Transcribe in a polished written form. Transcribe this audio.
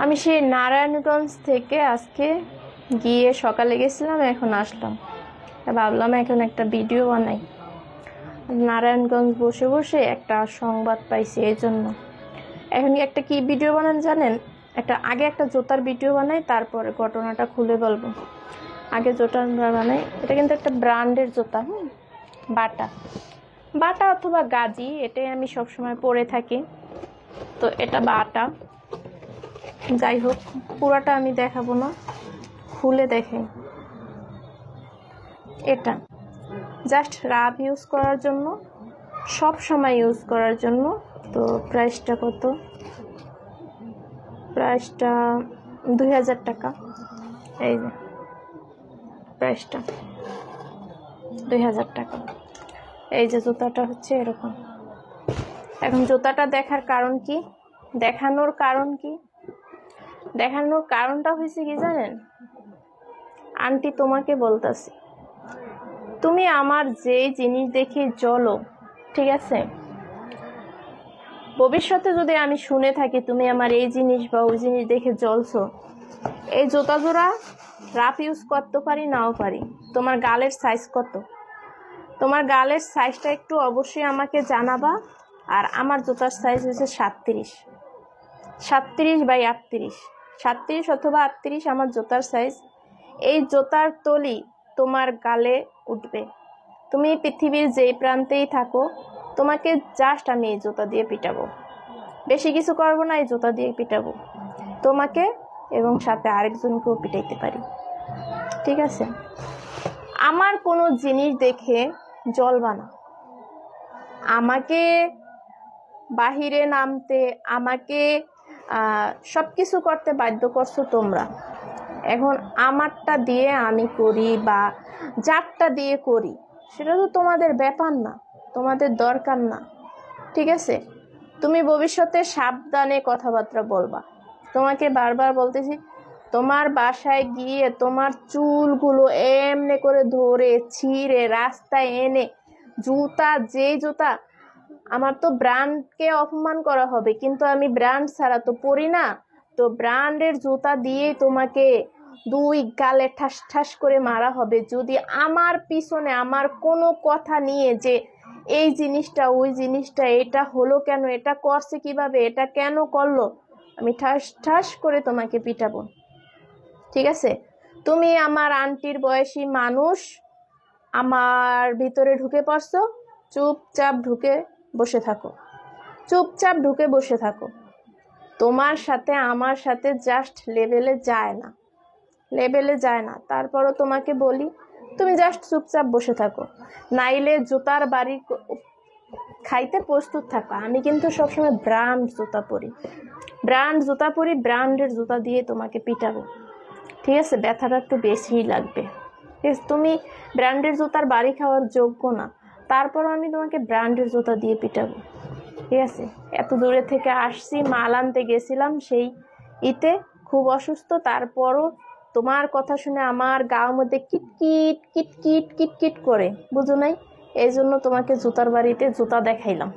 আমি সেই নারায়ণগঞ্জ থেকে আজকে গিয়ে সকালে গেছিলাম, এখন আসলাম। ভাবলাম এখন একটা ভিডিও বানাই। নারায়ণগঞ্জ বসে বসে একটা সংবাদ পাইছি, এই জন্য এখন একটা কি ভিডিও বানান জানেন? আগে একটা জুতার ভিডিও বানাই, তারপরে ঘটনাটা খুলে বলবো। আগে জুতা বানাই। এটা কিন্তু একটা ব্র্যান্ডের জুতা, বাটা বাটা অথবা গাজি, এটাই আমি সবসময় পরে থাকি। তো এটা বাটা। যাই হোক, পুরাটা আমি দেখাবো না, খুলে দেখাই। এটা জাস্ট রাফ ইউজ করার জন্য, সব সময় ইউজ করার জন্য। তো প্রাইসটা কত? প্রাইসটা 2000 টাকা। এই যে প্রাইসটা 2000 টাকা। এই যে জুতাটা হচ্ছে এরকম। এখন জুতাটা দেখার কারণ কি, দেখানোর কারণ কি, দেখানোর কারণটা হয়েছে কি জানেন? আন্টি তোমাকে বলতাছি, তুমি আমার যে জিনিস দেখে চলো, ঠিক আছে? ভবিষ্যতে যদি আমি শুনে থাকি তুমি আমার এই জিনিস বা ওই জিনিস দেখে জ্বলছো, এই জুতা জোড়া রাফ ইউজ করতে পারি, নাও পারি। তোমার গালের সাইজ কত? তোমার গালের সাইজটা একটু অবশ্যই আমাকে জানাবা। আর আমার জুতার সাইজ হচ্ছে 37/38, 37 অথবা 38 আমার জুতার সাইজ। এই জুতার তলি তোমার গালে উঠবে। তুমি পৃথিবীর যেই প্রান্তেই থাকো, তোমাকে জাস্ট আমি এই জুতা দিয়ে পিটাবো, বেশি কিছু করবো না, এই জুতা দিয়ে পিটাবো তোমাকে, এবং সাথে আরেকজনকেও পিটাইতে পারি, ঠিক আছে? আমার কোনো জিনিস দেখে জ্বলবা না। আমাকে বাহিরে নামতে, আমাকে সব কিছু করতে বাধ্য করছো তোমরা। এখন আমারটা দিয়ে আমি করি বা যারটা দিয়ে করি, সেটা তো তোমাদের ব্যাপার না, তোমাদের দরকার না, ঠিক আছে? তুমি ভবিষ্যতে সাবধানে কথাবার্তা বলবা। তোমাকে বারবার বলতেছি, তোমার বাসায় গিয়ে তোমার চুলগুলো এমনি করে ধরে ছিঁড়ে রাস্তায় এনে জুতা, যেই জুতা, আমার তো ব্র্যান্ডকে অপমান করা হবে, কিন্তু আমি ব্র্যান্ড ছাড়া তো পরি না। তো ব্র্যান্ডের জুতা দিয়েই তোমাকে দুই গালে ঠাস ঠাস করে মারা হবে, যদি আমার পিছনে আমার কোনো কথা নিয়ে যে এই জিনিসটা, ওই জিনিসটা, এটা হলো কেন, এটা করছে কিভাবে, এটা কেন করলো, আমি ঠাস ঠাস করে তোমাকে পিটাবো, ঠিক আছে? তুমি আমার আন্টির বয়সী মানুষ, আমার ভিতরে ঢুকে পড়ছো, চুপচাপ ঢুকে বসে থাকো, চুপচাপ ঢুকে বসে থাকো। তোমার সাথে আমার সাথে জাস্ট লেভেলে যায় না, লেভেলে যায় না। তারপরও তোমাকে বলি, তুমি জাস্ট চুপচাপ বসে থাকো, নাইলে জুতার বাড়ি খাইতে প্রস্তুত থাকো। আমি কিন্তু সবসময় ব্র্যান্ড জুতা পরি, ব্র্যান্ড জুতা পরি, ব্র্যান্ডের জুতা দিয়ে তোমাকে পিটাবো, ঠিক আছে? ব্যথাটা একটু বেশিই লাগবে, ঠিক আছে? তুমি ব্র্যান্ডের জুতার বাড়ি খাওয়ার যোগ্য না, তারপরও আমি তোমাকে ব্র্যান্ডের জুতা দিয়ে পিটাবো, ঠিক আছে? এত দূরে থেকে আসছি, মাল আনতে গেছিলাম সেই ইতে, খুব অসুস্থ, তারপরও তোমার কথা শুনে আমার গায়ের মধ্যে কিটকিট কিটকিট কিটকিট করে, বুঝো নাই? এই জন্য তোমাকে জুতার বাড়িতে জুতা দেখাইলাম।